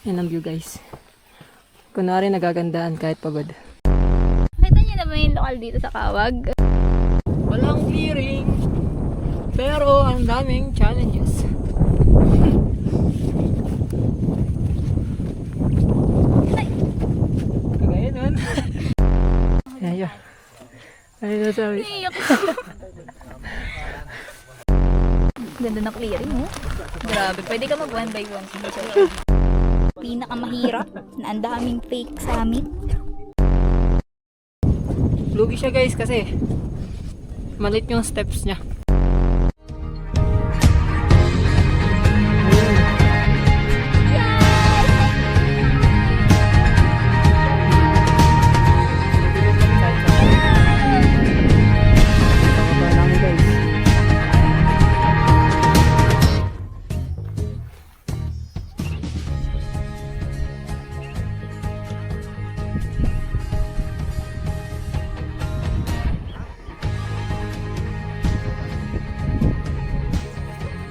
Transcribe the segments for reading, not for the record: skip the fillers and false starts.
Yan ang view guys. Kunwari nagagandaan kahit pagod. Nakita niyo na ba yung lokal dito sa Kawag? Walang clearing. Pero ang daming challenges. Kagaya nun. Ayan. Ano sabi? Iyak. Ganda na clearing mo. Grabe, pwede ka mag one by one. Pinakamahirap na ang daming fake summit. Lugi siya guys kasi malit yung steps niya.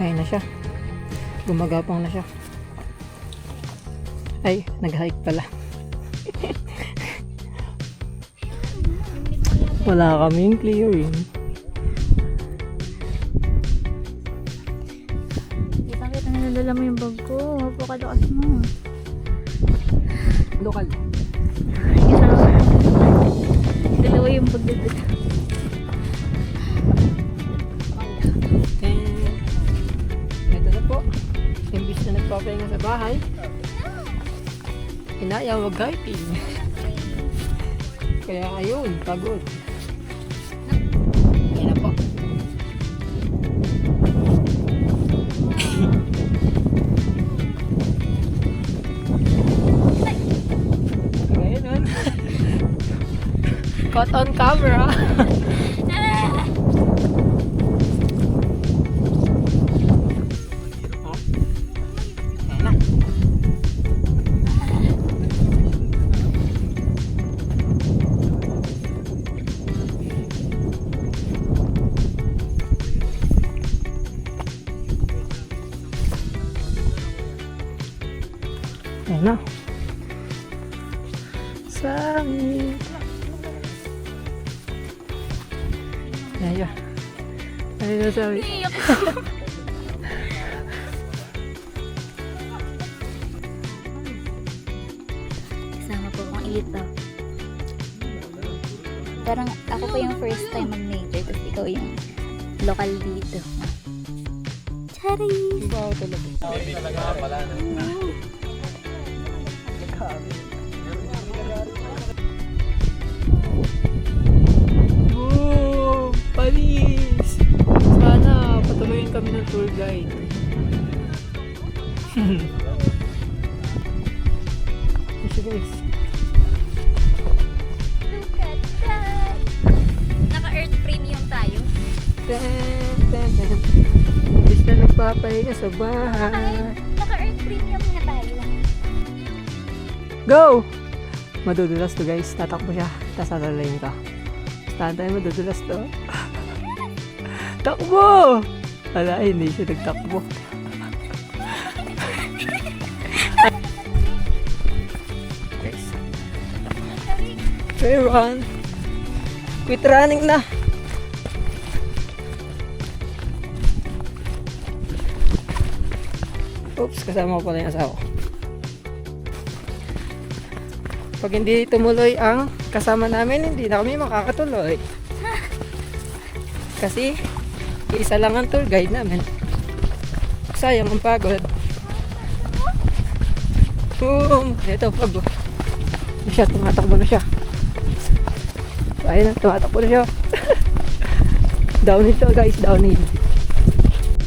Ayun na siya. Gumagapang na siya. Ay, nag-hike pala. Wala kaming clearing. Kita-kita na nadala mo yung bag ko. Mapakalakas mo. Lokal. Isa lang. Dalawa yung bag dito. Ito na po. Imbis na nagpapahinga sa bahay, inaya mag-hiking. Kaya ayun, pagod. Ayan na po. Kaya nun. Caught on camera. Ayan na. Summit. Ayan. Ano na sabi? Iyak. Kasama po akong ito. Parang ako pa yung first time mag-major, tapos ikaw yung local dito. Charis! Wow, talaga. Oh, palis! Sana patuloyin kami ng tour guide. Ito guys. Look at that! Naka-earth premium tayo. Imbis na nagpapahinga sa bahay. Naka-earth premium na tayo. Go! Madudulas to guys. Tatakbo siya. Tapos alalayin ka. Tantay madudulas to. Takbo! Wala, hindi siya nagtakbo. Guys. Try run. Quit running na. Oops, kasama ko pala yung asawa. Pag hindi tumuloy ang kasama namin, hindi na kami makakatuloy. Kasi, isa lang ang tour guide namin. Sayang ang pagod. Boom! Ito, pagod. Siya, tumatakbo na siya. Ayun na, tumatakbo na siya. Downhill to guys, downhill.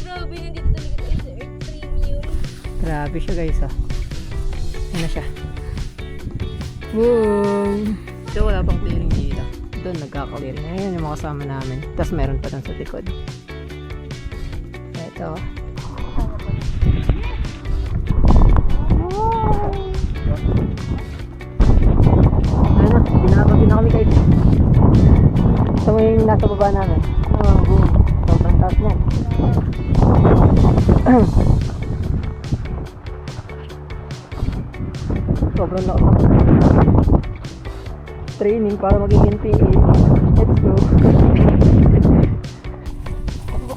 Grabe, nandito talaga tayo sa earth premium. Grabe siya guys, oh. Ayun na siya. Boom! So, wala pang clearing dito. Doon, nagkaka-clearing. Ayan yung mga kasama namin. Tapos meron pa doon sa likod. Ito. Ano, binabagi na kami guys. Ito mo yung nasa baba namin. Oh, boom. Sobrang taas niyan. sobrang lakas ako. Training para maging NPA. Let's go.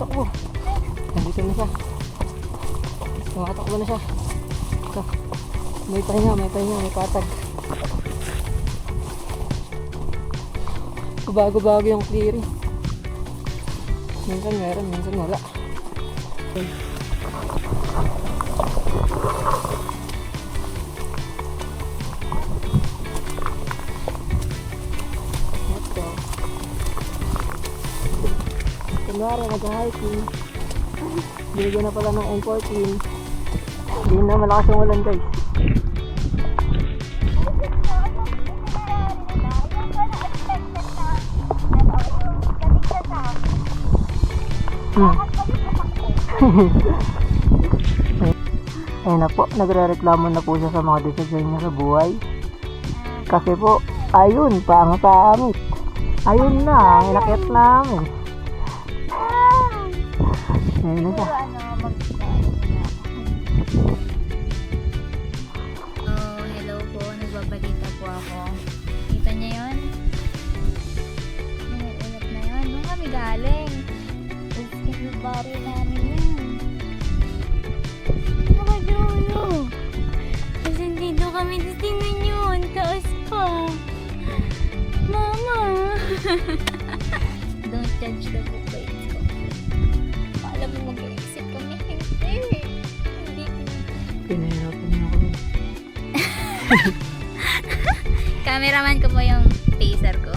Takbo. Nandito na siya. Tumatakbo na siya. Ito. May pahinga, may patag. Bago-bago yung clearing. Minsan meron, minsan wala. Ito. Kunwari, nag-hiking. Binigyan na pala ng M14. Hindi na malakas yung ulan, guys. Ayun na po, nagre-reklamo na po siya sa mga desisyon niya sa buhay. Kasi po, ayun, pangit. Ayun na, inakit namin. Ayun na siya. Oh, hello po. Nagbabalita po ako. Kita niya yun? Yung ulap na yun. Doon kami galing. Tapos bari namin yan. Mga dulo. Kasi dito kami. Tapos tingnan yun. Taas pa. Mama. Don't judge the book by its cover. Alam mo mag-exit kami. Hindi. Hindi ko. Pinahirapan niya ako. Cameraman ko po yung taser ko.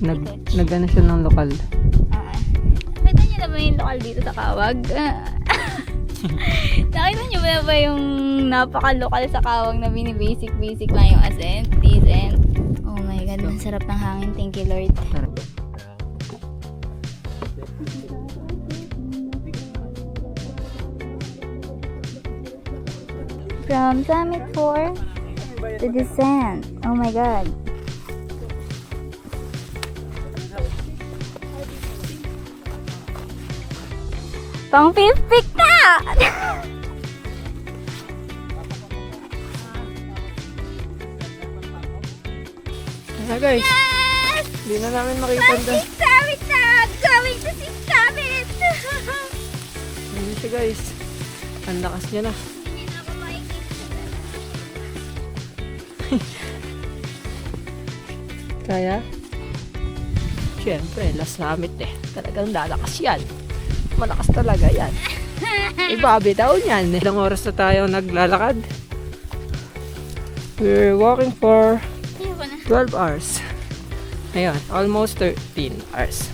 Nag-ano siya ng lokal. Nakita niyo na ba yung lokal dito sa Kawag? Nakita niyo ba yung napaka-lokal sa Kawag na binibasic lang yung ascent, descent? Oh my God, ang sarap ng hangin. Thank you, Lord. From Summit 4 to descent. Oh my God. Pang pipik na! Ayan guys, Yes! hindi na namin makita doon. Magic Summit na! Going to see Summit! Hindi siya guys. Ang lakas niya na. Hindi na ako makikita. Kaya? Siyempre, last summit eh. Talagang lalakas yan. Malakas talaga yan. Ibabitaw niyan. Ilang oras na tayo naglalakad? We're walking for Ayoko na. 12 hours. Ayun, almost 13 hours.